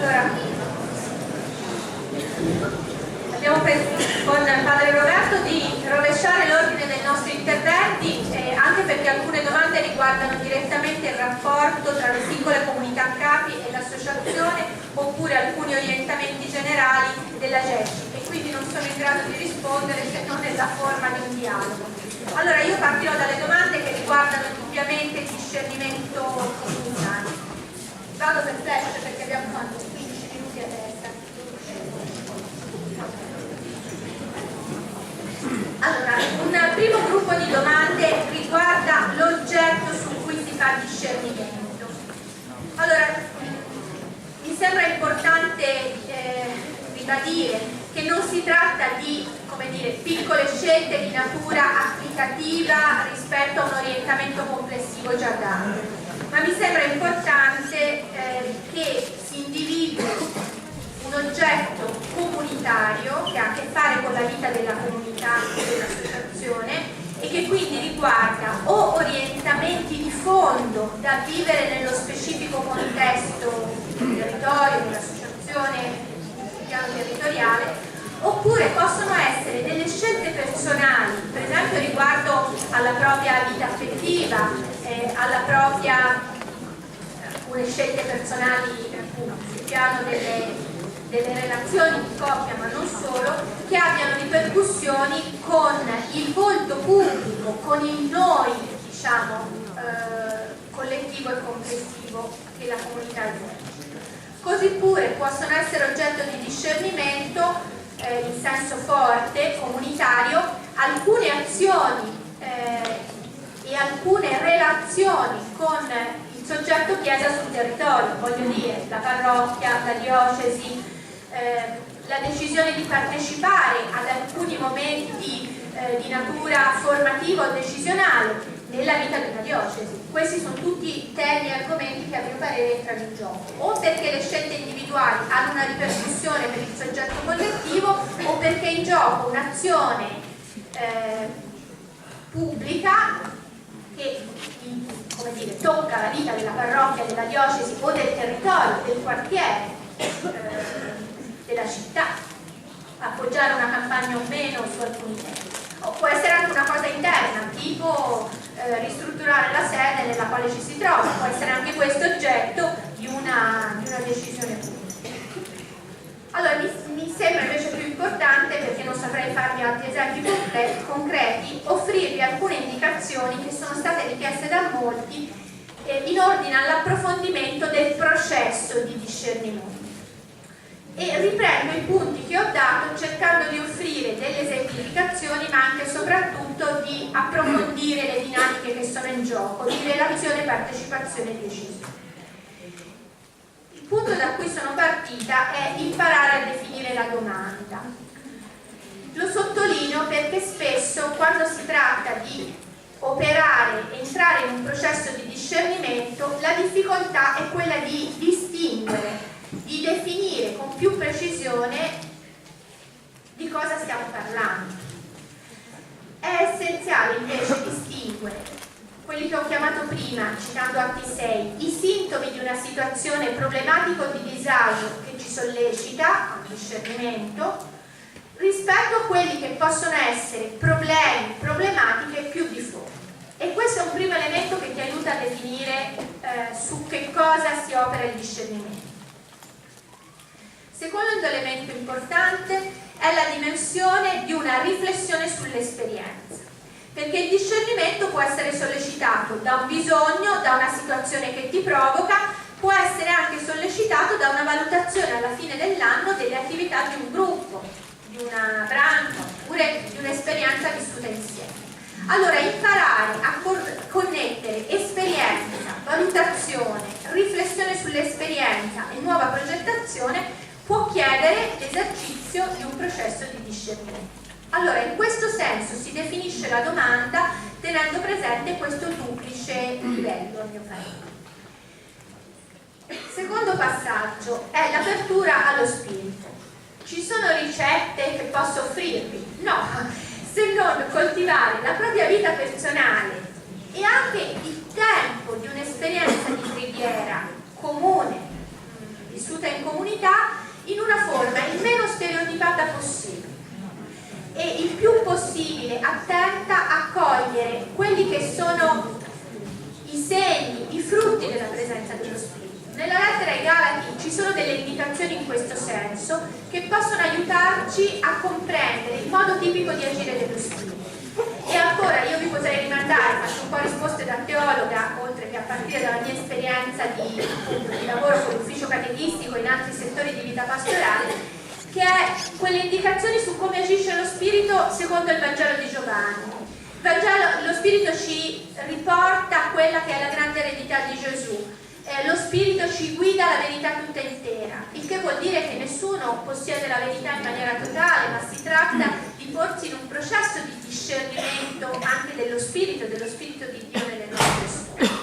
Allora, abbiamo pensato con padre Roberto di rovesciare l'ordine dei nostri interventi, anche perché alcune domande riguardano direttamente il rapporto tra le singole comunità capi e l'associazione, oppure alcuni orientamenti generali della GECI, e quindi non sono in grado di rispondere se non nella forma di un dialogo. Allora io partirò dalle domande che riguardano ovviamente il discernimento comunitario. Vado per flash perché abbiamo fatto 15 minuti a testa. Allora, un primo gruppo di domande riguarda l'oggetto su cui si fa discernimento. Allora, mi sembra importante ribadire che non si tratta di, come dire, piccole scelte di natura applicativa rispetto a un orientamento complessivo già dato, ma mi sembra importante che si individui un oggetto comunitario che ha a che fare con la vita della comunità e dell'associazione e che quindi riguarda o orientamenti di fondo da vivere nello specifico contesto del territorio, dell'associazione, sul piano territoriale, oppure possono essere delle scelte personali, per esempio riguardo alla propria vita affettiva, alla propria, alcune scelte personali appunto, sul piano delle relazioni di coppia, ma non solo, che abbiano ripercussioni con il volto pubblico, con il noi, diciamo, collettivo e complessivo che la comunità è. Così pure possono essere oggetto di discernimento in senso forte, comunitario, alcune azioni e alcune relazioni con il soggetto chiesa sul territorio, voglio dire, la parrocchia, la diocesi, la decisione di partecipare ad alcuni momenti di natura formativa o decisionale nella vita di una diocesi. Questi sono tutti temi e argomenti che a mio parere entrano in gioco, o perché le scelte individuali hanno una ripercussione per il soggetto collettivo, o perché è in gioco un'azione pubblica che, come dire, tocca la vita della parrocchia, della diocesi o del territorio, del quartiere, della città, appoggiare una campagna o meno su alcuni temi. O può essere anche una cosa interna, tipo ristrutturare la sede nella quale ci si trova, può essere anche questo oggetto di una decisione pubblica. Allora mi sembra invece più importante, perché non saprei farvi altri esempi concreti, offrirvi alcune indicazioni che sono state richieste da molti in ordine all'approfondimento del processo di discernimento. E riprendo i punti che ho dato cercando di offrire delle esemplificazioni, ma anche e soprattutto di approfondire le dinamiche che sono in gioco di relazione, partecipazione e decisione. Il punto da cui sono partita è imparare a definire la domanda. Lo sottolineo perché spesso quando si tratta di operare, entrare in un processo di discernimento, la difficoltà è quella di distinguere, di definire con più precisione di cosa stiamo parlando. È essenziale invece distinguere quelli che ho chiamato prima, citando Atti 6, i sintomi di una situazione problematica o di disagio che ci sollecita a un discernimento, rispetto a quelli che possono essere problemi, problematiche più di fondo. E questo è un primo elemento che ti aiuta a definire su che cosa si opera il discernimento. Secondo elemento importante è la dimensione di una riflessione sull'esperienza, perché il discernimento può essere sollecitato da un bisogno, da una situazione che ti provoca, può essere anche sollecitato da una valutazione alla fine dell'anno delle attività di un gruppo, di una branca, oppure di un'esperienza vissuta insieme. Allora, imparare a connettere esperienza, valutazione, riflessione sull'esperienza e nuova progettazione può chiedere l'esercizio di un processo di discernimento. Allora, in questo senso si definisce la domanda tenendo presente questo duplice livello, a mio parere. Secondo passaggio è l'apertura allo spirito. Ci sono ricette che posso offrirvi? No, se non coltivare la propria vita personale e anche il tempo di un'esperienza di preghiera comune, vissuta in comunità in una forma il meno stereotipata possibile e il più possibile attenta a cogliere quelli che sono i segni, i frutti della presenza dello Spirito. Nella lettera ai Galati ci sono delle indicazioni in questo senso che possono aiutarci a comprendere il modo tipico di agire dello Spirito. E ancora io vi potrei rimandare, faccio un po' risposte da teologa, oltre che a partire dalla mia esperienza di lavoro con l'ufficio catechistico in altri settori di vita pastorale, che è quelle indicazioni su come agisce lo Spirito secondo il Vangelo di Giovanni. Lo Spirito ci riporta a quella che è la grande eredità di Gesù. Lo Spirito ci guida alla verità tutta intera, il che vuol dire che nessuno possiede la verità in maniera totale, ma si tratta di porsi in un processo di discernimento anche dello Spirito di Dio nelle nostre storie.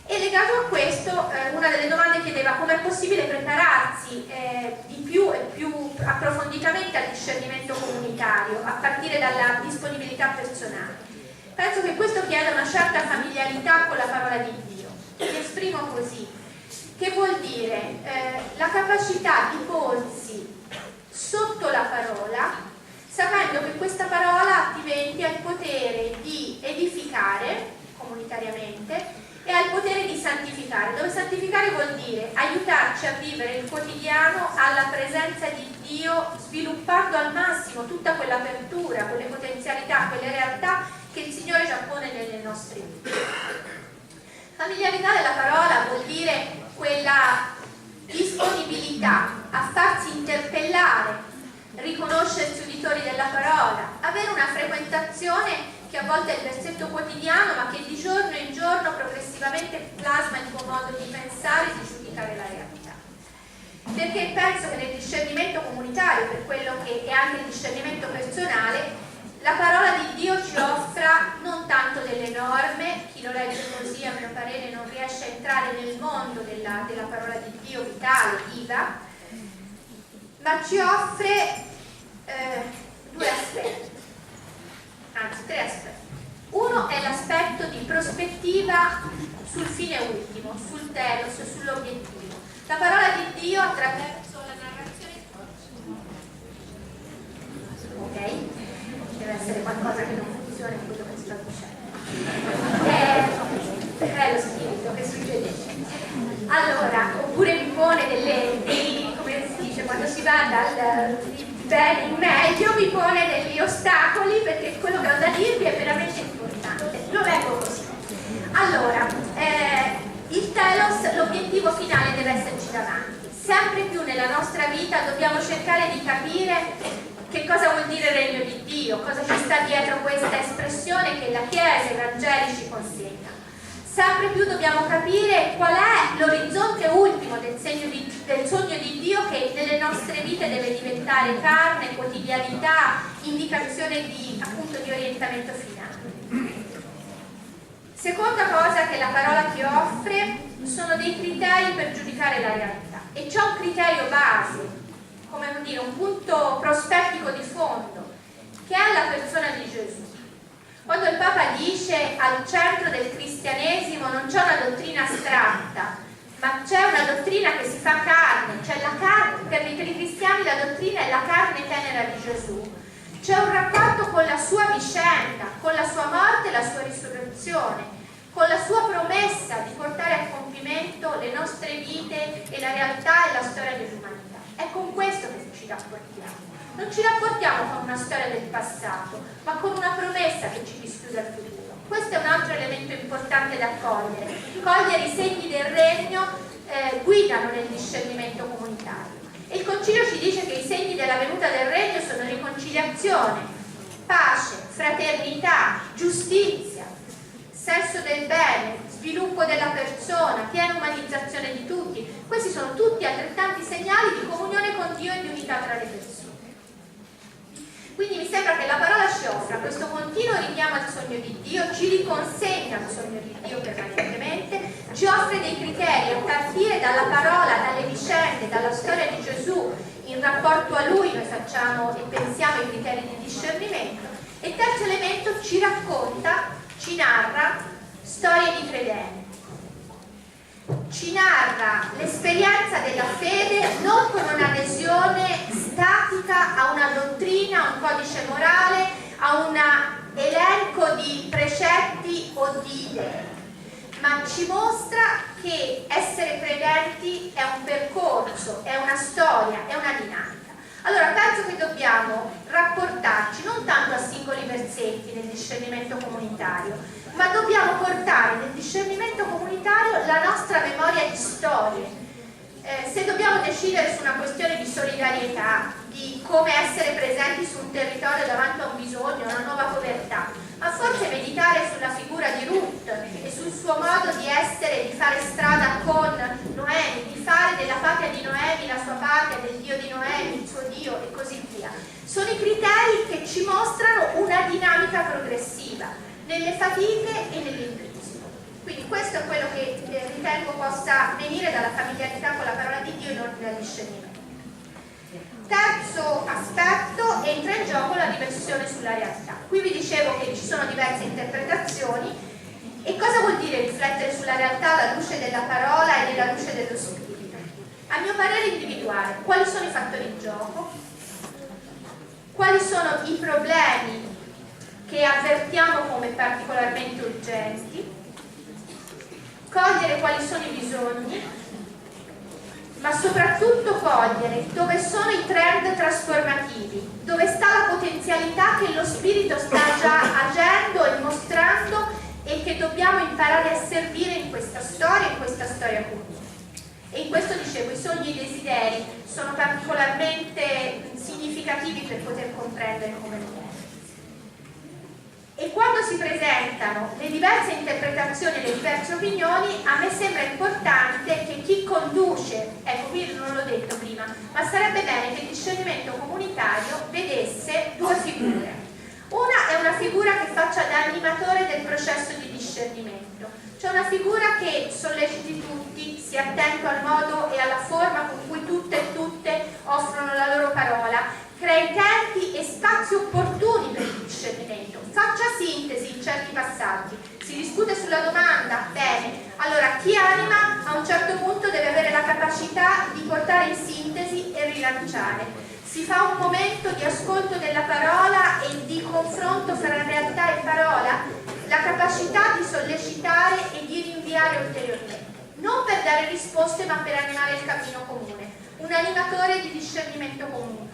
E legato a questo, una delle domande chiedeva come è possibile prepararsi di più e più approfonditamente al discernimento comunitario, a partire dalla disponibilità personale. Penso che questo chieda una certa familiarità con la parola di Dio. Mi esprimo così, che vuol dire la capacità di porsi sotto la parola, sapendo che questa parola diventi ha il potere di edificare comunitariamente e ha il potere di santificare, dove santificare vuol dire aiutarci a vivere il quotidiano alla presenza di Dio, sviluppando al massimo tutta quell'apertura, quelle potenzialità, quelle realtà che il Signore già pone nelle nostre vite. Familiarità della parola vuol dire quella disponibilità a farsi interpellare, riconoscersi uditori della parola, avere una frequentazione che a volte è il versetto quotidiano, ma che di giorno in giorno progressivamente plasma il tuo modo di pensare e di giudicare la realtà. Perché penso che nel discernimento comunitario, per quello che è anche il discernimento personale, la parola di Dio ci offra non tanto delle norme, chi lo legge così a mio parere non riesce a entrare nel mondo della parola di Dio vitale, viva, ma ci offre due aspetti, anzi 3 aspetti. Uno è l'aspetto di prospettiva sul fine ultimo, sul telos, sull'obiettivo. La parola di Dio attraverso la narrazione, ok? Deve essere qualcosa che non funziona in quello che sto dicendo. È lo spirito che succede. Allora, oppure mi pone dei come si dice, quando si va dal bene in meglio, mi pone degli ostacoli perché quello che ho da dirvi è veramente importante. Lo leggo così. Allora, il telos, l'obiettivo finale deve esserci davanti. Sempre più nella nostra vita dobbiamo cercare di capire che cosa vuol dire regno di Dio, cosa ci sta dietro questa espressione che la Chiesa e i Vangeli ci consegnano. Sempre più dobbiamo capire qual è l'orizzonte ultimo del sogno di Dio che nelle nostre vite deve diventare carne, quotidianità, indicazione appunto di orientamento finale. Seconda cosa che la parola ti offre sono dei criteri per giudicare la realtà, e c'è un criterio base, come dire, un punto prospettico di fondo, che è la persona di Gesù. Quando il Papa dice al centro del cristianesimo non c'è una dottrina astratta, ma c'è una dottrina che si fa carne, cioè la carne, per i cristiani la dottrina è la carne tenera di Gesù. C'è un rapporto con la sua vicenda, con la sua morte e la sua risurrezione, con la sua promessa di portare a compimento le nostre vite e la realtà e la storia dell'umanità. È con questo che ci rapportiamo. Non ci rapportiamo con una storia del passato, ma con una promessa che ci dischiude al futuro. Questo è un altro elemento importante da cogliere. Cogliere i segni del regno guidano nel discernimento comunitario. E il Concilio ci dice che i segni della venuta del regno sono riconciliazione, pace, fraternità, giustizia, senso del bene, sviluppo della persona, piena umanizzazione di tutti. Questi sono tutti altrettanti segnali di comunione con Dio e di unità tra le persone. Quindi mi sembra che la parola ci offra questo continuo richiamo al sogno di Dio, ci riconsegna il sogno di Dio permanentemente, ci offre dei criteri a partire dalla parola, dalle vicende, dalla storia di Gesù. In rapporto a Lui noi facciamo e pensiamo ai criteri di discernimento. E terzo elemento, ci racconta, ci narra storie di credenti. ci narra l'esperienza della fede non con un'adesione statica a una dottrina, a un codice morale, a un elenco di precetti o di idee, ma ci mostra che essere credenti è un percorso, è una storia, è una dinamica. Allora penso che dobbiamo rapportarci non tanto a singoli versetti nel discernimento comunitario, ma dobbiamo portare nel discernimento comunitario la nostra memoria di storie. Se dobbiamo decidere su una questione di solidarietà, di come essere presenti su un territorio davanti a un bisogno, a una nuova povertà, ma forse meditare sulla figura di Ruth e sul suo modo di essere, di fare strada con Noemi, di fare della patria di Noemi la sua patria, del Dio di Noemi il suo Dio e così via. Sono i criteri che ci mostrano una dinamica progressiva nelle fatiche e nell'impresa. Quindi questo è quello che ritengo possa venire dalla familiarità con la parola di Dio e non dal discernimento. Terzo aspetto, entra in gioco la riflessione sulla realtà. Qui vi dicevo che ci sono diverse interpretazioni. E cosa vuol dire riflettere sulla realtà alla luce della parola e nella luce dello spirito? A mio parere individuare quali sono i fattori in gioco, quali sono i problemi che avvertiamo come particolarmente urgenti, cogliere quali sono i bisogni, ma soprattutto cogliere dove sono i trend trasformativi, dove sta la potenzialità che lo spirito sta già agendo e mostrando e che dobbiamo imparare a servire in questa storia comune. E in questo dicevo, i sogni e i desideri sono particolarmente significativi per poter comprendere come l'uomo. E quando si presentano le diverse interpretazioni e le diverse opinioni, a me sembra importante che chi conduce, ecco qui non l'ho detto prima, ma sarebbe bene che il discernimento comunitario vedesse due figure. Una è una figura che faccia da animatore del processo di discernimento, cioè una figura che solleciti tutti, sia attento al modo e alla forma con cui tutte e tutte offrono la loro parola, crei tempi e spazi opportuni per il discernimento, faccia sintesi in certi passaggi, si discute sulla domanda, bene, allora chi anima a un certo punto deve avere la capacità di portare in sintesi e rilanciare, si fa un momento di ascolto della parola e di confronto fra realtà e parola, la capacità di sollecitare e di rinviare ulteriormente, non per dare risposte ma per animare il cammino comune, un animatore di discernimento comunitario.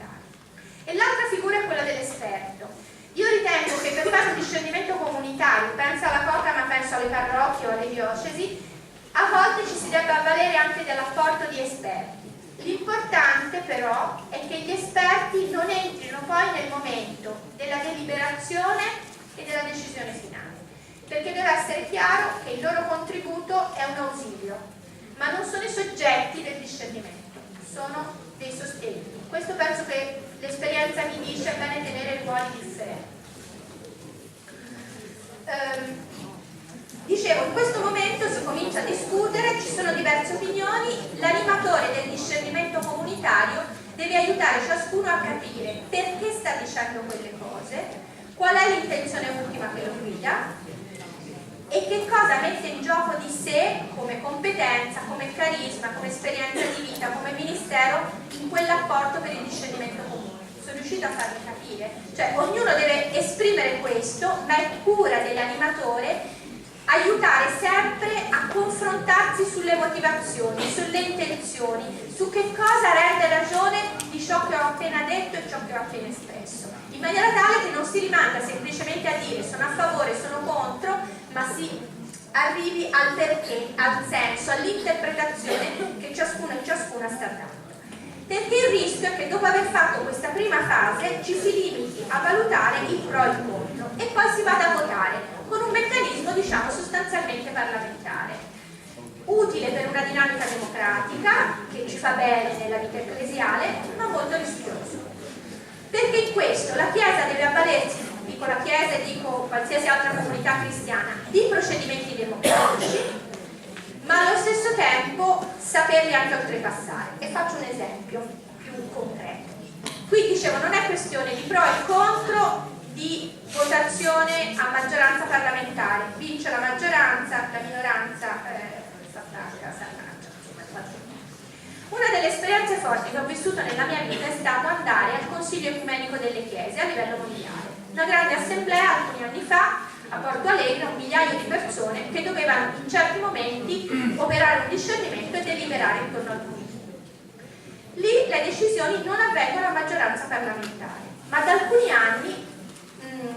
E l'altra figura è quella dell'esperto. Io ritengo che per fare un discernimento comunitario, penso alla COCA ma penso alle parrocchie o alle diocesi, a volte ci si debba avvalere anche dell'apporto di esperti. L'importante però è che gli esperti non entrino poi nel momento della deliberazione e della decisione finale, perché deve essere chiaro che il loro contributo è un ausilio, ma non sono i soggetti del discernimento, sono dei sostegni. Questo penso che l'esperienza mi dice, è bene tenere ruoli differenti. Dicevo, in questo momento si comincia a discutere, ci sono diverse opinioni, l'animatore del discernimento comunitario deve aiutare ciascuno a capire perché sta dicendo quelle cose, qual è l'intenzione ultima che lo guida e che cosa mette in gioco di sé come competenza, come carisma, come esperienza di vita, come ministero in quell'apporto per il discernimento comune. Sono riuscita a farmi capire? Cioè ognuno deve esprimere questo, ma è cura dell'animatore aiutare sempre a confrontarsi sulle motivazioni, sulle intenzioni, su che cosa rende ragione di ciò che ho appena detto e ciò che ho appena espresso, in maniera tale che non si rimanga semplicemente a dire sono a favore, sono contro, ma si arrivi al perché, al senso, all'interpretazione che ciascuno e ciascuna sta dando. Perché il rischio è che dopo aver fatto questa prima fase ci si limiti a valutare il pro e il contro e poi si vada a votare con un meccanismo, diciamo, sostanzialmente parlamentare, utile per una dinamica democratica che ci fa bene nella vita ecclesiale, ma molto rischioso. Perché in questo la Chiesa deve avvalersi, dico la Chiesa e dico qualsiasi altra comunità cristiana, di procedimenti democratici, ma allo stesso tempo saperli anche oltrepassare. E faccio un esempio più concreto. Qui dicevo, non è questione di pro e contro, di votazione a maggioranza parlamentare, vince la maggioranza, la minoranza fa casa. forte che ho vissuto nella mia vita è stato andare al Consiglio Ecumenico delle Chiese a livello mondiale. Una grande assemblea alcuni anni fa a Porto Alegre, 1 migliaio di persone che dovevano in certi momenti operare un discernimento e deliberare intorno al punto. Lì le decisioni non avvengono a maggioranza parlamentare, ma da alcuni anni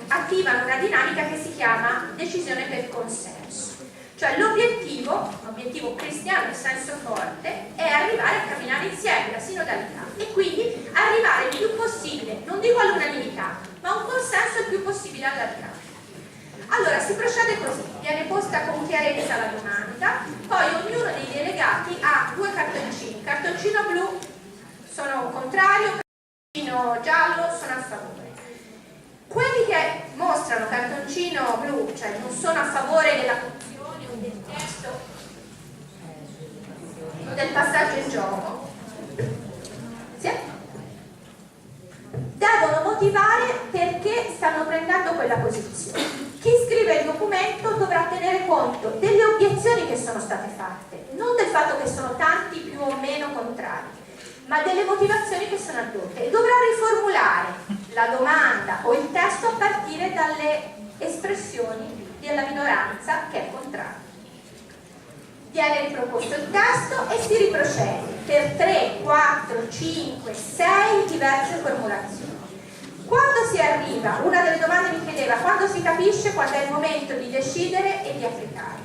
attivano una dinamica che si chiama decisione per consenso. Cioè l'obiettivo cristiano in senso forte è arrivare a camminare insieme, la sinodalità, e quindi arrivare il più possibile, non dico all'unanimità, ma a un consenso il più possibile allargato. Allora si procede così, viene posta con chiarezza la domanda, poi ognuno dei delegati ha 2 cartoncini, cartoncino blu sono contrario, cartoncino giallo sono a favore. Quelli che mostrano cartoncino blu, cioè non sono a favore della funzione o del testo o del passaggio in gioco, devono motivare perché stanno prendendo quella posizione. Chi scrive il documento dovrà tenere conto delle obiezioni che sono state fatte, non del fatto che sono tanti più o meno contrari, ma delle motivazioni che sono addotte, e dovrà riformulare la domanda o il testo a partire dalle espressioni della minoranza che è contraria. Viene riproposto il testo e si riprocede per 3, 4, 5, 6 diverse formulazioni. Quando si arriva, una delle domande mi chiedeva quando si capisce quando è il momento di decidere e di applicare.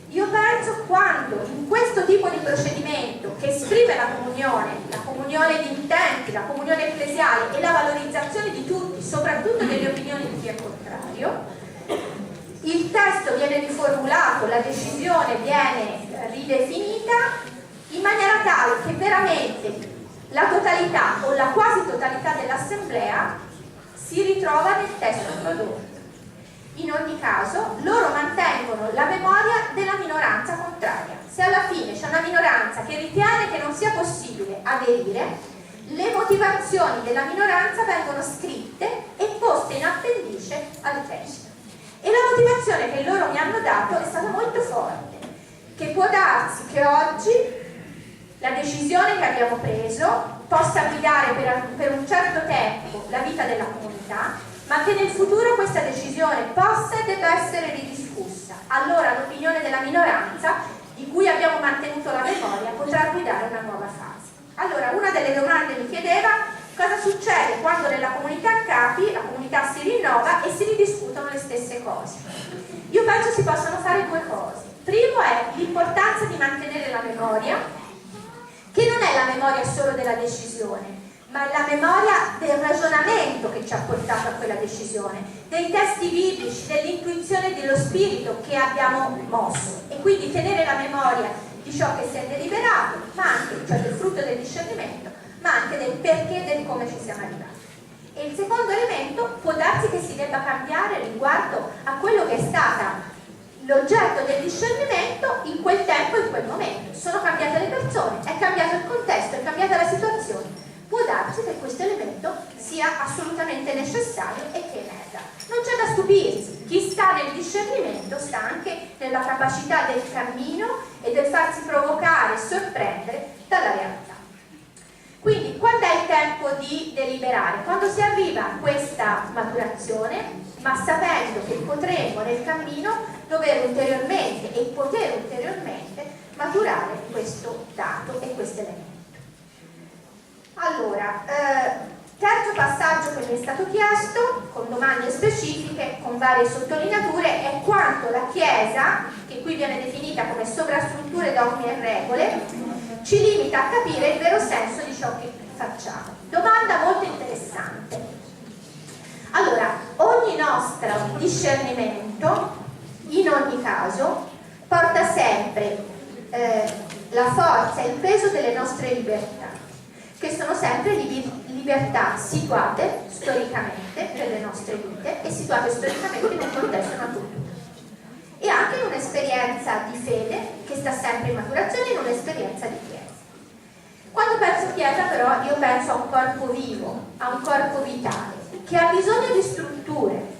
Io penso quando in questo tipo di procedimento che esprime la comunione di intenti, la comunione ecclesiale e la valorizzazione di tutti, soprattutto delle opinioni di chi è contrario, il testo viene riformulato, la decisione viene ridefinita in maniera tale che veramente la totalità o la quasi totalità dell'assemblea si ritrova nel testo prodotto. In ogni caso loro mantengono la memoria della minoranza contraria. Se alla fine c'è una minoranza che ritiene che non sia possibile aderire, le motivazioni della minoranza vengono scritte e poste in appendice al testo. E la motivazione che loro mi hanno dato è stata molto forte, che può darsi che oggi la decisione che abbiamo preso possa guidare per un certo tempo la vita della comunità, ma che nel futuro questa decisione possa e debba essere ridiscussa. Allora l'opinione della minoranza, di cui abbiamo mantenuto la memoria, potrà guidare una nuova fase. Allora, una delle domande mi chiedeva cosa succede quando nella comunità capi la comunità si rinnova e si ridiscutono le stesse cose. Io penso si possano fare 2 cose. Primo è l'importanza di mantenere la memoria, che non è la memoria solo della decisione, ma la memoria del ragionamento che ci ha portato a quella decisione, dei testi biblici, dell'intuizione dello spirito che abbiamo mosso, e quindi tenere la memoria di ciò che si è deliberato, ma anche, cioè del frutto del discernimento, ma anche del perché e del come ci siamo arrivati. E il secondo elemento può darsi che si debba cambiare riguardo a quello che è stata l'oggetto del discernimento in quel tempo e in quel momento. Sono cambiate le persone, è cambiato il contesto, è cambiata la situazione. Può darsi che questo elemento sia assolutamente necessario e che emerga. Non c'è da stupirsi, chi sta nel discernimento sta anche nella capacità del cammino e del farsi provocare e sorprendere dalla realtà. Quindi, quando è il tempo di deliberare? Quando si arriva a questa maturazione, ma sapendo che potremo nel cammino dover ulteriormente e poter ulteriormente maturare questo dato e questo elemento. Allora, terzo passaggio che mi è stato chiesto, con domande specifiche, con varie sottolineature, è quanto la Chiesa, che qui viene definita come sovrastrutture, dogmi e regole, ci limita a capire il vero senso di ciò che facciamo. Domanda molto interessante. Allora, ogni nostro discernimento, in ogni caso, porta sempre la forza e il peso delle nostre libertà, che sono sempre libertà situate storicamente per le nostre vite e situate storicamente in un contesto naturale. E anche in un'esperienza di fede che sta sempre in maturazione, in un'esperienza di Chiesa. Quando penso Chiesa però io penso a un corpo vivo, a un corpo vitale, che ha bisogno di strutture,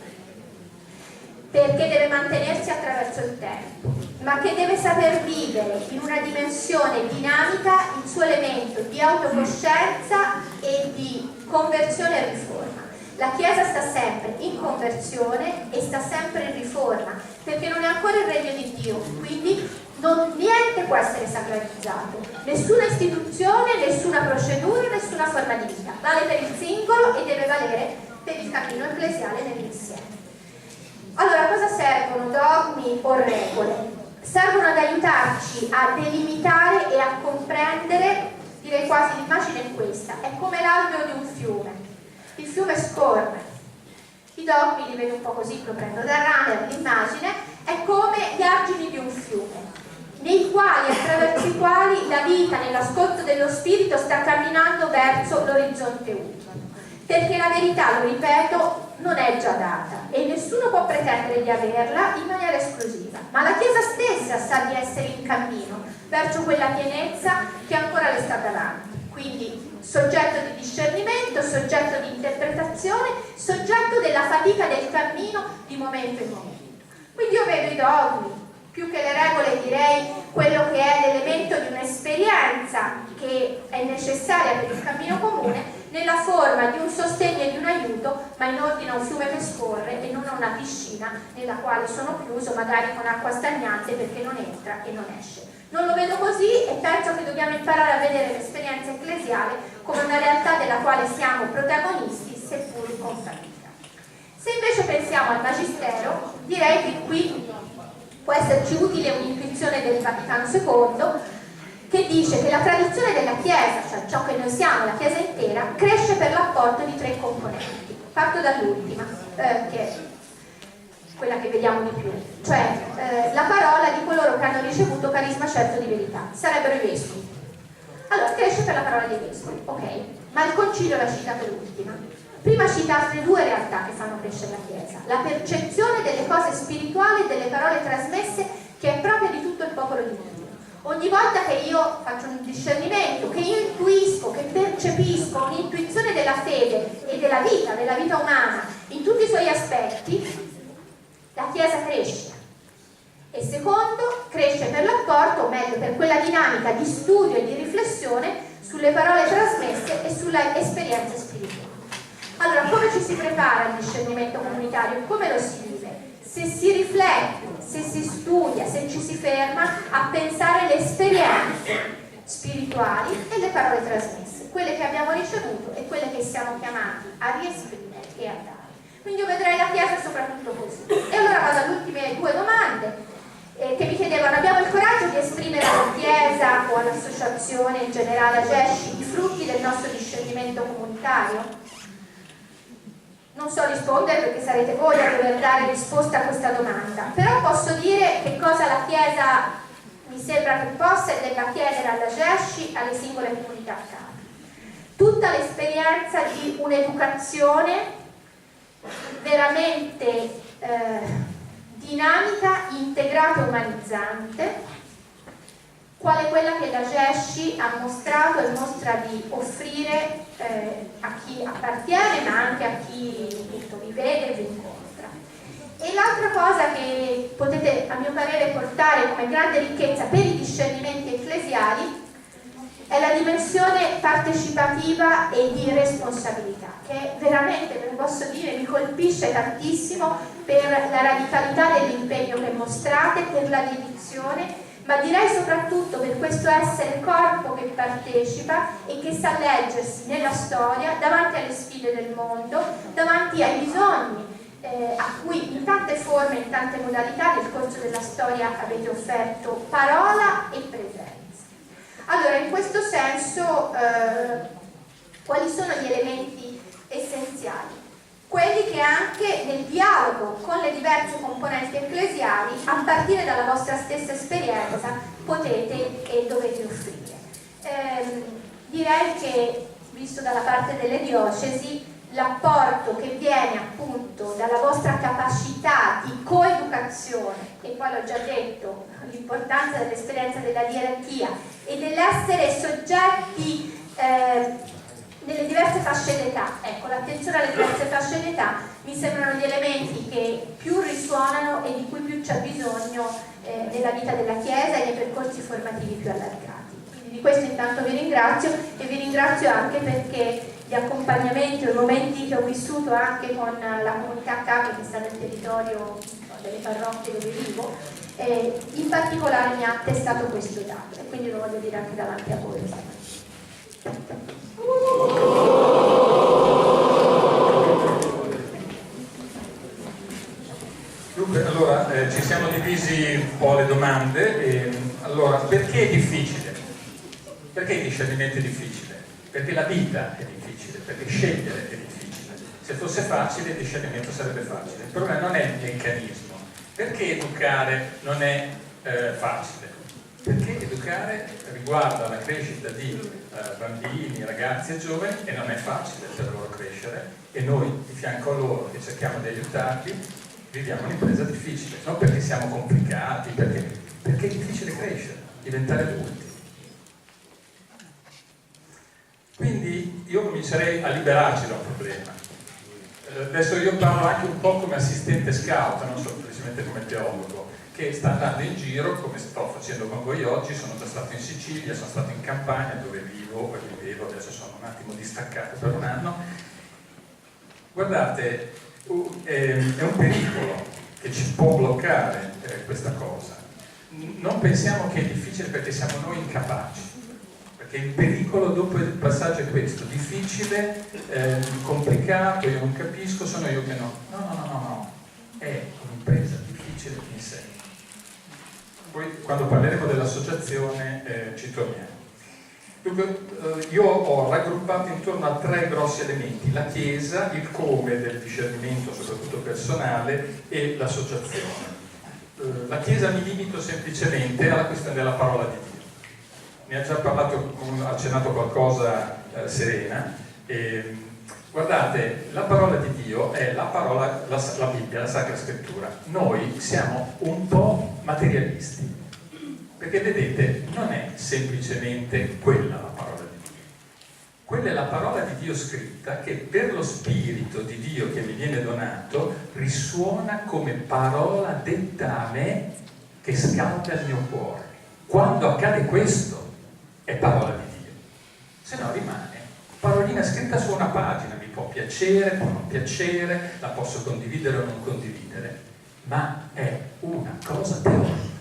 perché deve mantenersi attraverso il tempo, ma che deve saper vivere in una dimensione dinamica il suo elemento di autocoscienza e di conversione e riforma. La Chiesa sta sempre in conversione e sta sempre in riforma, perché non è ancora il regno di Dio, quindi niente può essere sacralizzato, nessuna istituzione, nessuna procedura, nessuna forma di vita. Vale per il singolo e deve valere per il cammino ecclesiale nell'insieme. Allora, cosa servono dogmi o regole? Servono ad aiutarci a delimitare e a comprendere, direi quasi l'immagine è questa, è come l'alveo di un fiume. Il fiume scorre, i dogmi li vedo un po' così, lo prendo da Runner, l'immagine è come gli argini di un fiume, nei quali, attraverso i quali la vita nell'ascolto dello spirito sta camminando verso l'orizzonte ultimo. Perché la verità, lo ripeto, non è già data e nessuno può pretendere di averla in maniera esclusiva, ma la Chiesa stessa sa di essere in cammino verso quella pienezza che ancora le sta davanti. Quindi soggetto di discernimento, soggetto di interpretazione, soggetto della fatica del cammino di momento in momento. Quindi io vedo i dogmi, più che le regole direi quello che è l'elemento di un'esperienza che è necessaria per il cammino comune, nella forma di un sostegno e di un aiuto, ma in ordine a un fiume che scorre e non a una piscina nella quale sono chiuso magari con acqua stagnante perché non entra e non esce. Non lo vedo così e penso che dobbiamo imparare a vedere l'esperienza ecclesiale come una realtà della quale siamo protagonisti, seppur con fatica. Se invece pensiamo al Magistero, direi che qui può esserci utile un'intuizione del Vaticano II che dice che la tradizione della Chiesa, cioè ciò che noi siamo, la Chiesa intera, cresce per l'apporto di 3 componenti. Parto dall'ultima, che è quella che vediamo di più, cioè la parola di coloro che hanno ricevuto carisma certo di verità, sarebbero i vescovi. Allora, cresce per la parola dei vescovi, ok, ma il Concilio l'ha citato l'ultima. Prima cita altre 2 realtà che fanno crescere la Chiesa: la percezione delle cose spirituali e delle parole trasmesse, che è propria di tutto il popolo di Dio. Ogni volta che io faccio un discernimento, che io intuisco, che percepisco un'intuizione della fede e della vita umana in tutti i suoi aspetti, la Chiesa cresce. E secondo, cresce per l'apporto, o meglio per quella dinamica di studio e di riflessione sulle parole trasmesse e sulla esperienza spirituale. Allora, come ci si prepara al discernimento comunitario? Come lo si vive? Se si riflette, se si studia, se ci si ferma a pensare le esperienze spirituali e le parole trasmesse, quelle che abbiamo ricevuto e quelle che siamo chiamati a riesprimere e a dare. Quindi io vedrei la Chiesa soprattutto così. E allora vado alle ultime 2 domande che mi chiedevano: abbiamo il coraggio di esprimere alla Chiesa o all'associazione in generale, a GESCI, i frutti del nostro discernimento comunitario? Non so rispondere perché sarete voi a dover dare risposta a questa domanda, però posso dire che cosa la Chiesa mi sembra che possa e debba chiedere alla GESCI, alle singole comunità locali. Tutta l'esperienza di un'educazione veramente dinamica, integrata e umanizzante, quale quella che la GESCI ha mostrato e mostra di offrire a chi appartiene, ma anche a chi appunto vi vede e vi incontra. E l'altra cosa che potete, a mio parere, portare come grande ricchezza per i discernimenti ecclesiali è la dimensione partecipativa e di responsabilità, che veramente, ve lo posso dire, mi colpisce tantissimo per la radicalità dell'impegno che mostrate, per la dedizione, ma direi soprattutto per questo essere corpo che partecipa e che sa leggersi nella storia, davanti alle sfide del mondo, davanti ai bisogni a cui in tante forme, in tante modalità nel corso della storia avete offerto parola e presenza. Allora, in questo senso, quali sono gli elementi essenziali? Quelli che anche nel dialogo con le diverse componenti ecclesiali, a partire dalla vostra stessa esperienza, potete e dovete offrire. Direi che, visto dalla parte delle diocesi, l'apporto che viene appunto dalla vostra capacità di coeducazione, e poi l'ho già detto, l'importanza dell'esperienza della gerarchia e dell'essere soggetti nelle diverse fasce d'età, ecco, l'attenzione alle diverse fasce d'età mi sembrano gli elementi che più risuonano e di cui più c'è bisogno nella vita della Chiesa e nei percorsi formativi più allargati. Quindi Di questo intanto vi ringrazio, e vi ringrazio anche perché gli accompagnamenti, i momenti che ho vissuto anche con la comunità CAPE che sta nel territorio delle parrocchie dove vivo, in particolare mi ha attestato questo dato, e quindi lo voglio dire anche davanti a voi. Dunque, allora, ci siamo divisi un po' le domande. Allora, perché è difficile? Perché il discernimento è difficile? Perché la vita è difficile, perché scegliere è difficile. Se fosse facile, il discernimento sarebbe facile. Il problema non è il meccanismo. Perché educare non è facile? Perché educare riguarda la crescita di bambini, ragazzi e giovani, e non è facile per loro crescere, e noi di fianco a loro che cerchiamo di aiutarli viviamo un'impresa difficile, non perché siamo complicati, perché è difficile crescere, diventare adulti. Quindi io comincerei a liberarci da un problema. Adesso io parlo anche un po' come assistente scout, non semplicemente come teologo, che sta andando in giro, come sto facendo con voi oggi. Sono già stato in Sicilia, sono stato in Campania, dove vivevo, adesso sono un attimo distaccato per un anno. Guardate, è un pericolo che ci può bloccare questa cosa. Non pensiamo che è difficile perché siamo noi incapaci, perché il pericolo dopo il passaggio è questo: difficile, complicato, io non capisco, sono io che no. No, è un'impresa difficile in sé. Poi quando parleremo dell'associazione ci torniamo. Dunque, io ho raggruppato intorno a 3 grossi elementi: la Chiesa, il come del discernimento, soprattutto personale, e l'associazione. La Chiesa mi limito semplicemente alla questione della parola di Dio. Ne ha già parlato, ha accennato qualcosa Serena. Guardate, la parola di Dio è la parola, la Bibbia, la Sacra Scrittura. Noi siamo un po' materialisti. Perché vedete, non è semplicemente quella la parola di Dio. Quella è la parola di Dio scritta, che per lo Spirito di Dio che mi viene donato risuona come parola detta a me, che scalda il mio cuore. Quando accade questo è parola di Dio, se no rimane parolina scritta su una pagina. Mi può piacere, può non piacere, la posso condividere o non condividere, ma è una cosa teorica,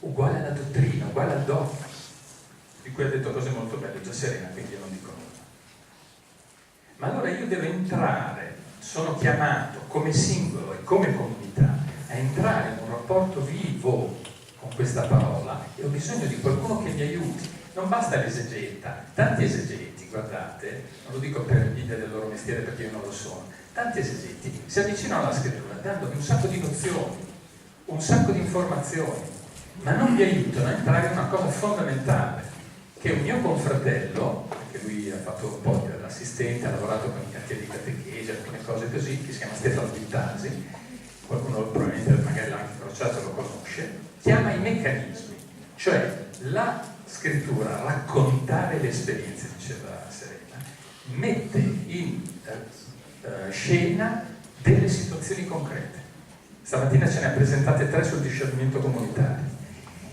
uguale alla dottrina, uguale al dogma, di cui ha detto cose molto belle già Serena, quindi io non dico nulla. Ma allora io devo entrare, sono chiamato come singolo e come comunità a entrare in un rapporto vivo con questa parola, e ho bisogno di qualcuno che mi aiuti. Non basta l'esegeta. Tanti esegeti, guardate, non lo dico per ridere del loro mestiere perché io non lo sono, tanti esegeti si avvicinano alla scrittura dandomi un sacco di nozioni, un sacco di informazioni, ma non vi aiutano a entrare in una cosa fondamentale, che un mio confratello, che lui ha fatto un po' dell'assistente, ha lavorato con i cartieri di catechesi, alcune cose così, che si chiama Stefano Vittasi, qualcuno probabilmente magari l'ha anche incrociato, lo conosce, chiama i meccanismi, cioè la scrittura, raccontare le esperienze, diceva Serena, mette in scena delle situazioni concrete. Stamattina ce ne ha presentate 3 sul discernimento comunitario,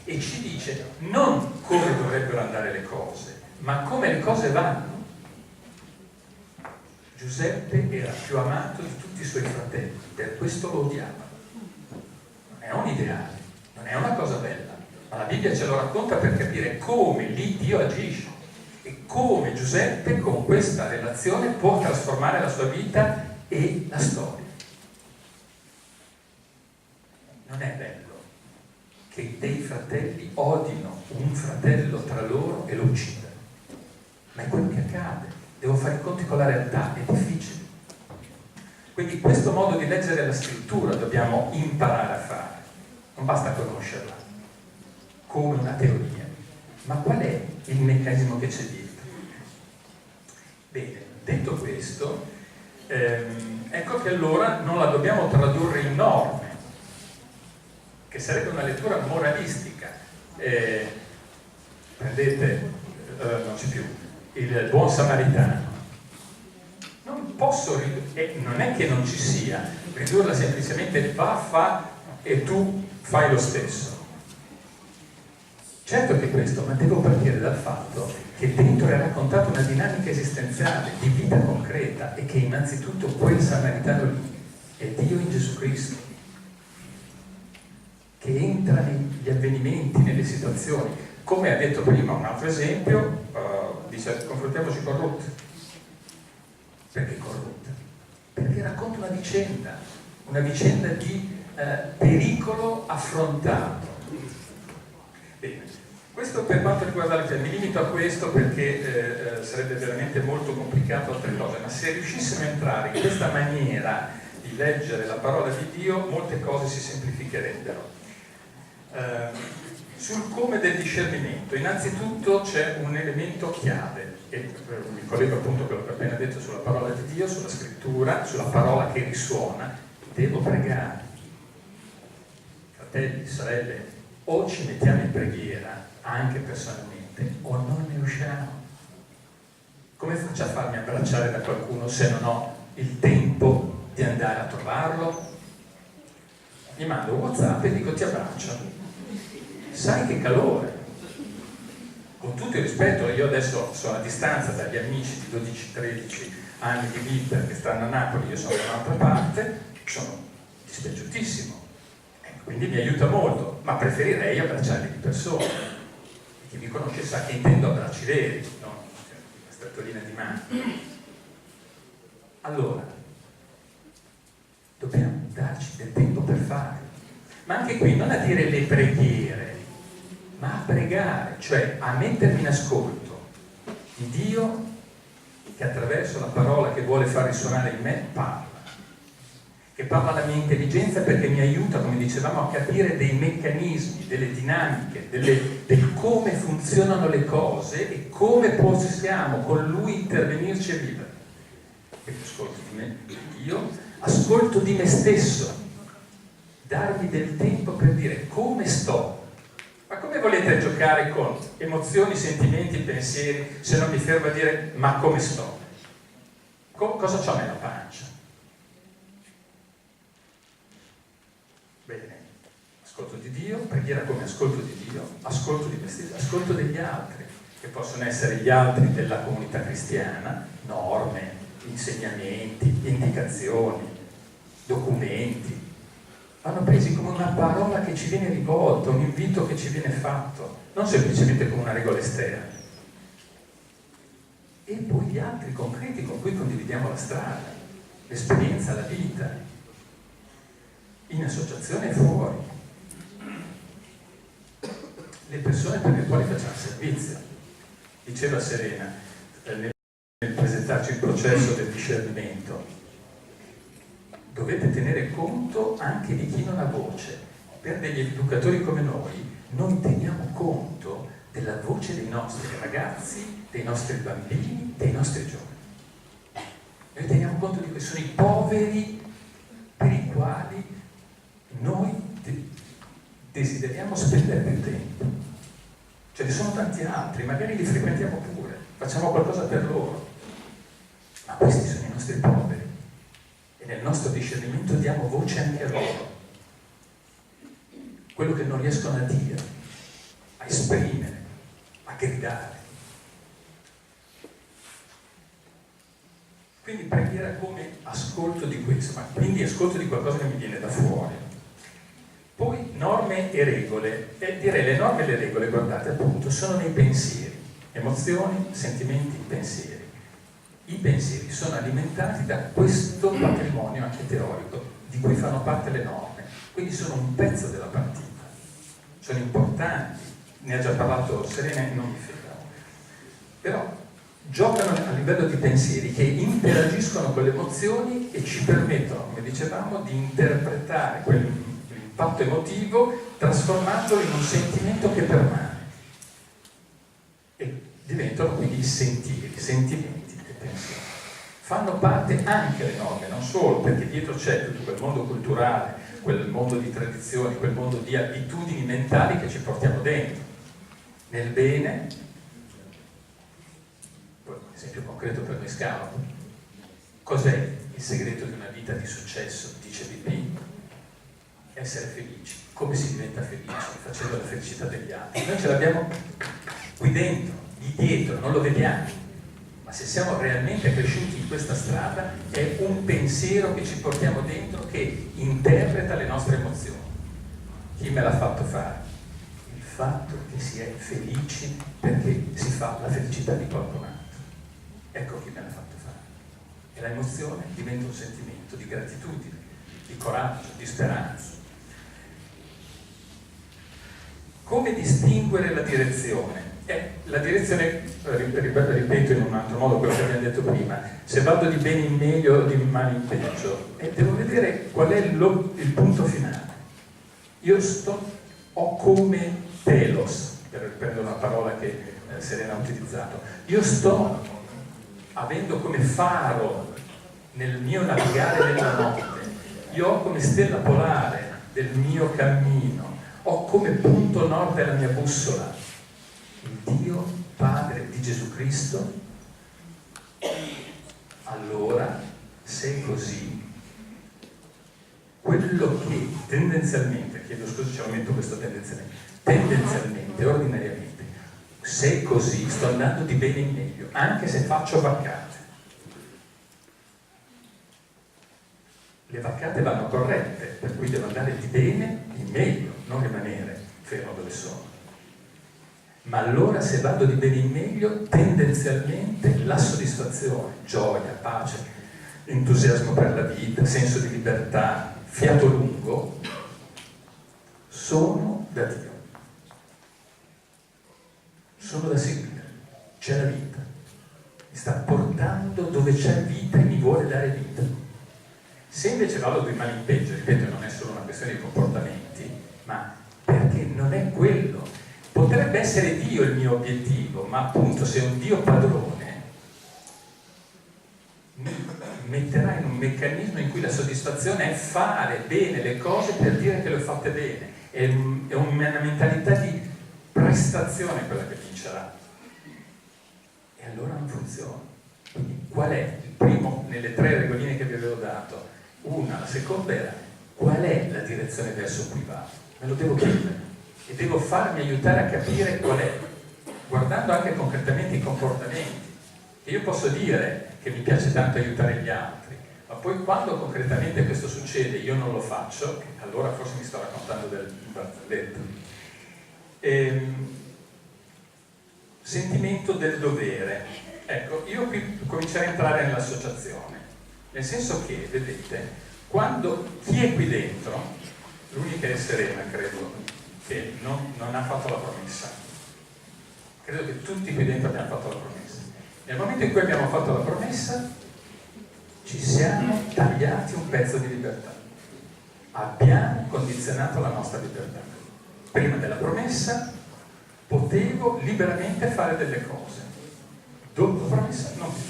e ci dice non come dovrebbero andare le cose, ma come le cose vanno. Giuseppe era più amato di tutti i suoi fratelli, per questo lo odiava. Non è un ideale, non è una cosa bella, ma la Bibbia ce lo racconta per capire come lì Dio agisce e come Giuseppe con questa relazione può trasformare la sua vita e la storia. Non è bello che dei fratelli odino un fratello tra loro e lo uccidano, ma è quello che accade. Devo fare i conti con la realtà, è difficile. Quindi questo modo di leggere la scrittura dobbiamo imparare a fare. Non basta conoscerla come una teoria, ma qual è il meccanismo che c'è dietro? Bene, detto questo, ecco che allora non la dobbiamo tradurre in norme, che sarebbe una lettura moralistica. Prendete, non c'è più, il buon samaritano. Non posso, non è che non ci sia, ridurla semplicemente va, fa e tu fai lo stesso. Certo che questo, ma devo partire dal fatto che dentro è raccontata una dinamica esistenziale, di vita concreta, e che innanzitutto quel samaritano lì è Dio in Gesù Cristo, che entra negli avvenimenti, nelle situazioni. Come ha detto prima un altro esempio, dice confrontiamoci con Ruth. Perché con Ruth? Perché racconta una vicenda di pericolo affrontato. Bene, questo per quanto riguarda le mi limito a questo perché sarebbe veramente molto complicato altre cose, ma se riuscissimo a entrare in questa maniera di leggere la parola di Dio, molte cose si semplificherebbero. Sul come del discernimento, innanzitutto c'è un elemento chiave, e mi collego appunto a quello che ho appena detto sulla parola di Dio, sulla scrittura, sulla parola che risuona. Devo pregare. Fratelli, sorelle, o ci mettiamo in preghiera, anche personalmente, o non ne usciamo. Come faccio a farmi abbracciare da qualcuno se non ho il tempo di andare a trovarlo? Gli mando un WhatsApp e dico ti abbraccio. Sai che calore! Con tutto il rispetto, io adesso sono a distanza dagli amici di 12-13 anni di vita che stanno a Napoli, io sono da un'altra parte, sono dispiaciutissimo. Quindi mi aiuta molto, ma preferirei abbracciarli di persona. Chi mi conosce sa che intendo abbracci veri, no? Una strettolina di mano. Allora, dobbiamo darci del tempo per fare. Ma anche qui non a dire le preghiere, ma a pregare, cioè a mettermi in ascolto di Dio che attraverso la parola che vuole far risuonare in me parla. Che parla alla mia intelligenza perché mi aiuta, come dicevamo, a capire dei meccanismi, delle dinamiche, del come funzionano le cose e come possiamo con Lui intervenirci e vivere. Quindi ascolto di me, di Dio, ascolto di me stesso, darmi del tempo per dire come sto. Ma come volete giocare con emozioni, sentimenti, pensieri se non mi fermo a dire ma come sto? Cosa c'ho nella pancia? Bene, ascolto di Dio, preghiera come ascolto di Dio, ascolto di me stesso, ascolto degli altri, che possono essere gli altri della comunità cristiana, norme, insegnamenti, indicazioni, documenti, vanno presi come una parola che ci viene rivolta, un invito che ci viene fatto, non semplicemente come una regola esterna. E poi gli altri concreti con cui condividiamo la strada, l'esperienza, la vita, in associazione e fuori, le persone per le quali facciamo servizio. Diceva Serena nel presentarci il processo del discernimento, dovete tenere conto anche di chi non ha voce. Per degli educatori come noi teniamo conto della voce dei nostri ragazzi, dei nostri bambini, dei nostri giovani. Noi teniamo conto di questi sono i poveri per i quali noi desideriamo spendere più tempo. Ce ne sono tanti altri, magari li frequentiamo pure, facciamo qualcosa per loro, ma questi sono i nostri poveri e nel nostro discernimento diamo voce anche a loro. Quello che non riescono a dire, a esprimere, a gridare. Quindi preghiera come ascolto di questo, ma quindi ascolto di qualcosa che mi viene da fuori. Poi norme e regole, e direi le norme e le regole, guardate appunto, sono nei pensieri, emozioni, sentimenti, pensieri. I pensieri sono alimentati da questo patrimonio anche teorico, di cui fanno parte le norme, quindi sono un pezzo della partita, sono importanti, ne ha già parlato Serena e non mi fermo, però giocano a livello di pensieri che interagiscono con le emozioni e ci permettono, come dicevamo, di interpretare quell'impatto emotivo trasformandolo in un sentimento che permane e diventano quindi i sentimenti e pensieri. Fanno parte anche le norme, non solo, perché dietro c'è tutto quel mondo culturale, quel mondo di tradizioni, quel mondo di abitudini mentali che ci portiamo dentro. Nel bene, un esempio concreto per noi scout, cos'è il segreto di una vita di successo, dice BP? essere felici. Come si diventa felici? Facendo la felicità degli altri. Noi ce l'abbiamo qui dentro, lì dietro, non lo vediamo. Ma se siamo realmente cresciuti in questa strada, è un pensiero che ci portiamo dentro che interpreta le nostre emozioni. Chi me l'ha fatto fare? Il fatto che si è felici perché si fa la felicità di qualcun altro. Ecco chi me l'ha fatto fare. E la emozione diventa un sentimento di gratitudine, di coraggio, di speranza. Come distinguere la direzione? La direzione, ripeto in un altro modo quello che abbiamo detto prima, se vado di bene in meglio o di male in peggio, devo vedere qual è il punto finale. Io ho come telos, per riprendere una parola che Serena ha utilizzato, io sto avendo come faro nel mio navigare nella notte, io ho come stella polare del mio cammino, ho come punto nord della mia bussola il Dio Padre di Gesù Cristo. Allora, se è così, quello che tendenzialmente, chiedo scusa se ometto questo tendenzialmente, ordinariamente, se è così, sto andando di bene in meglio, anche se faccio vaccate. Le vaccate vanno corrette, per cui devo andare di bene in meglio, non rimanere fermo dove sono. Ma allora se vado di bene in meglio, tendenzialmente la soddisfazione, gioia, pace, entusiasmo per la vita, senso di libertà, fiato lungo, sono da Dio. Sono da seguire. C'è la vita. Mi sta portando dove c'è vita e mi vuole dare vita. Se invece vado di male in peggio, ripeto, non è solo una questione di comportamenti, ma perché non è quello. Potrebbe essere Dio il mio obiettivo, ma appunto se un Dio padrone mi metterà in un meccanismo in cui la soddisfazione è fare bene le cose per dire che le ho fatte bene. È una mentalità di prestazione quella che vincerà. E allora non funziona. Quindi qual è il primo, nelle 3 regoline che vi avevo dato? Una, la seconda era qual è la direzione verso cui vado? Me lo devo chiedere e devo farmi aiutare a capire qual è, guardando anche concretamente i comportamenti. E io posso dire che mi piace tanto aiutare gli altri, ma poi quando concretamente questo succede io non lo faccio, allora forse mi sto raccontando del barzelletta. Sentimento del dovere. Ecco, io qui comincerei a entrare nell'associazione, nel senso che, vedete, quando chi è qui dentro, l'unica è Serena, credo, che non ha fatto la promessa. Credo che tutti qui dentro abbiamo fatto la promessa. Nel momento in cui abbiamo fatto la promessa, ci siamo tagliati un pezzo di libertà. Abbiamo condizionato la nostra libertà. Prima della promessa potevo liberamente fare delle cose. Dopo la promessa non più.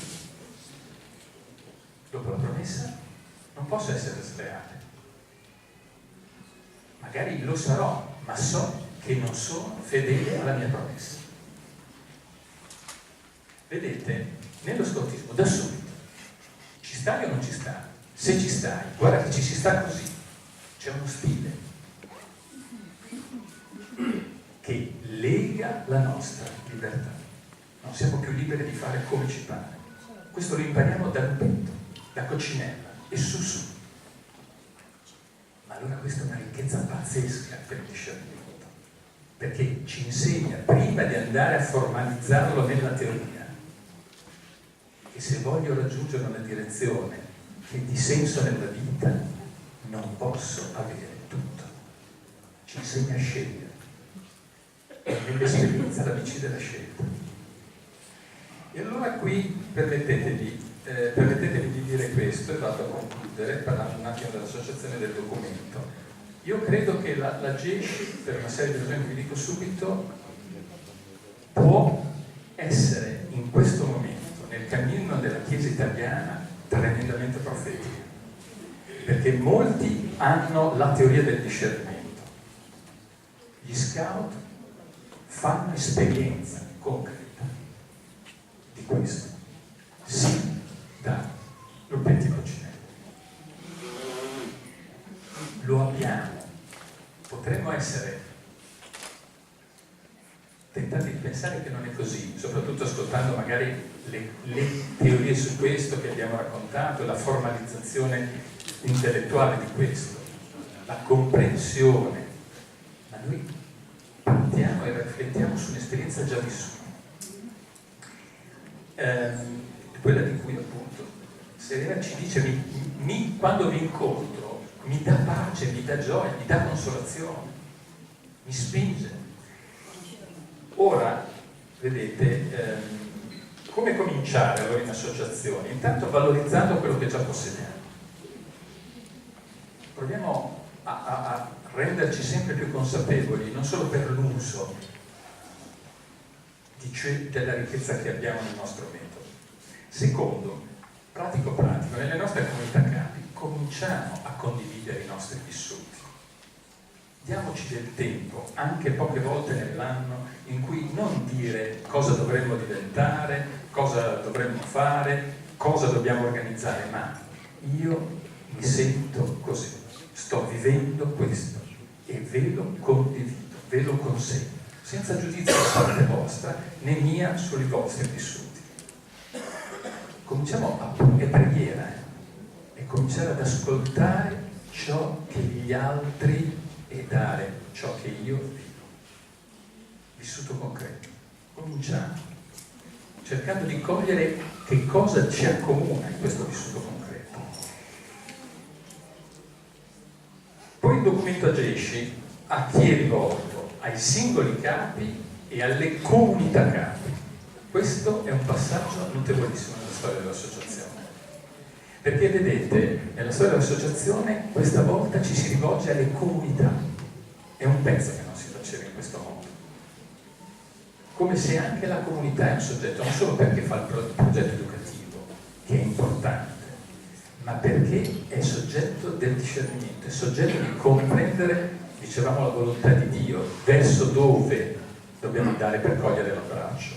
Dopo la promessa non posso essere sleale. Magari lo sarò, ma so che non sono fedele alla mia promessa. Vedete, nello scoutismo da subito, ci stai o non ci stai? Se ci stai, guarda che ci si sta così. C'è uno stile che lega la nostra libertà. Non siamo più liberi di fare come ci pare. Questo lo impariamo dal petto, da coccinella e su. Ma allora questa è una ricchezza pazzesca per il discernimento, perché ci insegna, prima di andare a formalizzarlo nella teoria, che se voglio raggiungere una direzione che di senso nella vita, non posso avere tutto. Ci insegna a scegliere. E nell'esperienza la decide la scelta. E allora qui permettetemi di dire questo e vado a concludere parlando un attimo dell'associazione del documento. Io credo che la GESCI, per una serie di ragioni che vi dico subito, può essere in questo momento nel cammino della Chiesa italiana tremendamente profetica, perché molti hanno la teoria del discernimento. Gli scout fanno esperienza concreta di questo, sì, dall'obiettivo cinese. Lo abbiamo essere tentati di pensare che non è così, soprattutto ascoltando magari le teorie su questo che abbiamo raccontato, la formalizzazione intellettuale di questo, la comprensione, ma noi partiamo e riflettiamo su un'esperienza già vissuta, quella di cui appunto Serena ci dice, quando vi incontro mi dà pace, mi dà gioia, mi dà consolazione, mi spinge. Ora, vedete, come cominciare allora in associazione? Intanto valorizzando quello che già possediamo. Proviamo a renderci sempre più consapevoli, non solo per l'uso della ricchezza che abbiamo nel nostro metodo. Secondo, pratico, nelle nostre comunità capi cominciamo a condividere i nostri vissuti. Diamoci del tempo, anche poche volte nell'anno, in cui non dire cosa dovremmo diventare, cosa dovremmo fare, cosa dobbiamo organizzare, ma io mi sento così, sto vivendo questo e ve lo condivido, ve lo consegno, senza giudizio da parte vostra né mia sui vostri vissuti. Cominciamo è preghiera, e cominciare ad ascoltare ciò che gli altri e dare ciò che io vivo. Vissuto concreto. Cominciamo, cercando di cogliere che cosa ci accomuna in questo vissuto concreto. Poi il documento agisce a chi è rivolto? Ai singoli capi e alle comunità capi. Questo è un passaggio notevolissimo nella storia dell'associazione. Perché vedete, nella storia dell'associazione questa volta ci si rivolge alle comunità. È un pezzo che non si faceva in questo modo. Come se anche la comunità è un soggetto, non solo perché fa il progetto educativo, che è importante, ma perché è soggetto del discernimento, è soggetto di comprendere, dicevamo, la volontà di Dio, verso dove dobbiamo andare per cogliere l'abbraccio.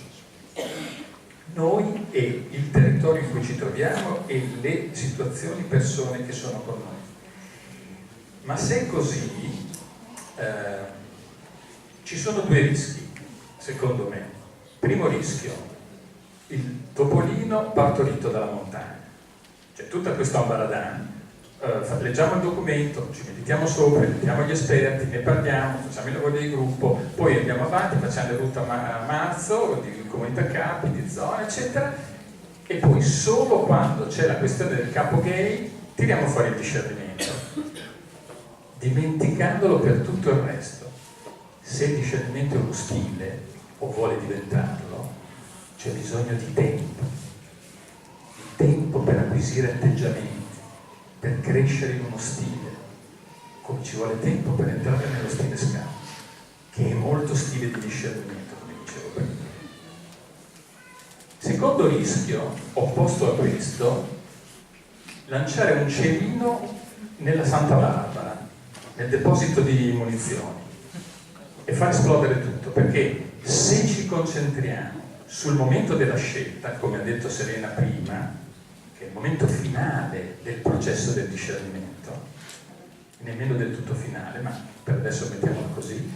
Noi e il territorio in cui ci troviamo e le situazioni, persone che sono con noi. Ma se è così, ci sono due rischi, secondo me. Primo rischio, il topolino partorito dalla montagna. Cioè tutta questa ambaradan, leggiamo il documento, ci meditiamo sopra, invitiamo gli esperti, ne parliamo, facciamo il lavoro di gruppo, poi andiamo avanti, facciamo le route a marzo, di comunità capi, di zone, eccetera, e poi solo quando c'è la questione del capo gay tiriamo fuori il discernimento, dimenticandolo per tutto il resto. Se il discernimento è ostile o vuole diventarlo, c'è bisogno di tempo per acquisire atteggiamenti, per crescere in uno stile, come ci vuole tempo per entrare nello stile scout, che è molto stile di discernimento, come dicevo prima. Secondo rischio, opposto a questo, lanciare un celino nella Santa Barbara, nel deposito di munizioni, e far esplodere tutto, perché se ci concentriamo sul momento della scelta, come ha detto Serena prima, che è il momento finale del processo del discernimento, nemmeno del tutto finale, ma per adesso mettiamolo così,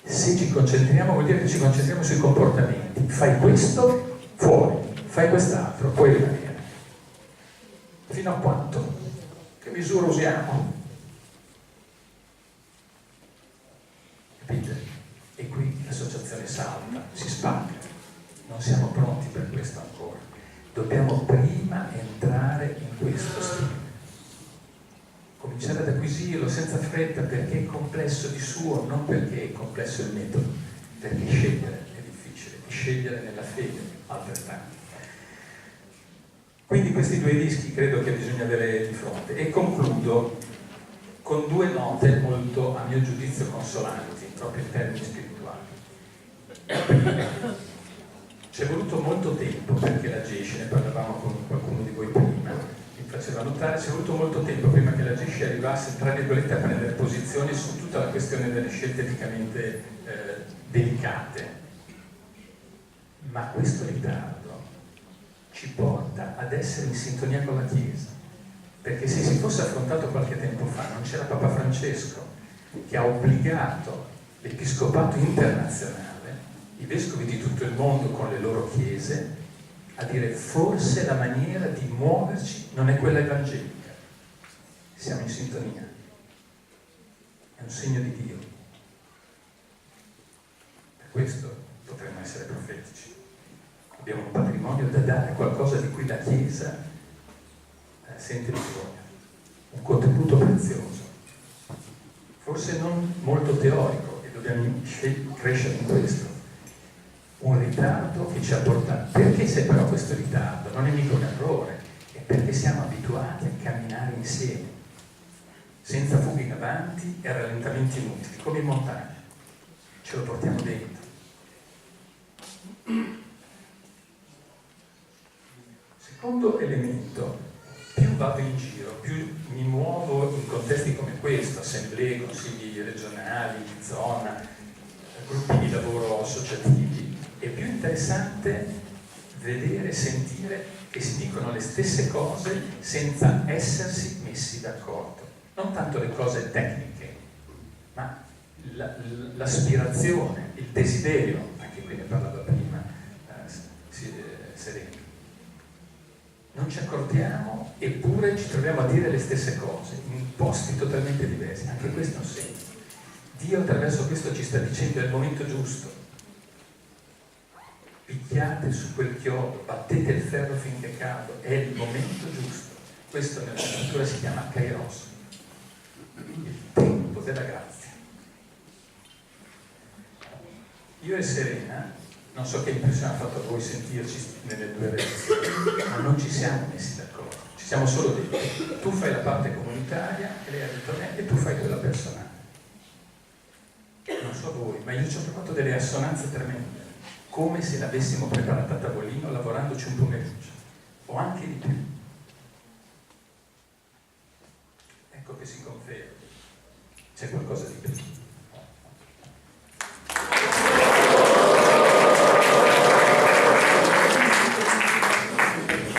se ci concentriamo vuol dire che ci concentriamo sui comportamenti. Fai questo, fuori, fai quest'altro, puoi rimanere. Fino a quanto? Che misura usiamo? Capite? E qui l'associazione salta, si spacca. Non siamo pronti per questo ancora. Dobbiamo prima entrare in questo stile. Cominciare ad acquisirlo senza fretta, perché è complesso di suo, non perché è complesso il metodo, perché scegliere è difficile, e scegliere nella fede altrettanto. Quindi questi due rischi credo che bisogna avere di fronte. E concludo con due note molto, a mio giudizio, consolanti, proprio in termini spirituali. C'è voluto molto tempo perché la GESCI, ne parlavamo con qualcuno di voi prima, mi faceva notare, c'è voluto molto tempo prima che la GESCI arrivasse, tra virgolette, a prendere posizioni su tutta la questione delle scelte eticamente delicate. Ma questo ritardo ci porta ad essere in sintonia con la Chiesa, perché se si fosse affrontato qualche tempo fa non c'era Papa Francesco, che ha obbligato l'Episcopato internazionale, i vescovi di tutto il mondo con le loro chiese, a dire forse la maniera di muoverci non è quella evangelica. Siamo in sintonia. È un segno di Dio. Per questo potremmo essere profetici. Abbiamo un patrimonio da dare, qualcosa di cui la Chiesa sente bisogno, un contributo prezioso, forse non molto teorico, e dobbiamo crescere in questo. Un ritardo che ci ha portato. Perché c'è però questo ritardo? Non è mica un errore, è perché siamo abituati a camminare insieme, senza fughe in avanti e rallentamenti inutili, come in montagna. Ce lo portiamo dentro. Secondo elemento, più vado in giro, più mi muovo in contesti come questo, assemblee, consigli regionali, di zona, gruppi di lavoro associativi, è più interessante vedere, sentire che si dicono le stesse cose senza essersi messi d'accordo. Non tanto le cose tecniche, ma l'aspirazione, il desiderio, anche qui ne parlava prima Serena. Non ci accordiamo, eppure ci troviamo a dire le stesse cose, in posti totalmente diversi. Anche questo è un segno. Dio attraverso questo ci sta dicendo: è il momento giusto. Picchiate su quel chiodo, battete il ferro finché è caldo, è il momento giusto. Questo nella scrittura si chiama Kairos, il tempo della grazia. Io e Serena, non so che impressione ha fatto a voi sentirci nelle due relazioni, ma non ci siamo messi d'accordo, ci siamo solo detti: tu fai la parte comunitaria e lei ha detto a me, e tu fai quella personale. Non so voi, ma io ci ho trovato delle assonanze tremende, come se l'avessimo preparata a tavolino lavorandoci un pomeriggio, o anche di più. Ecco che si conferma. C'è qualcosa di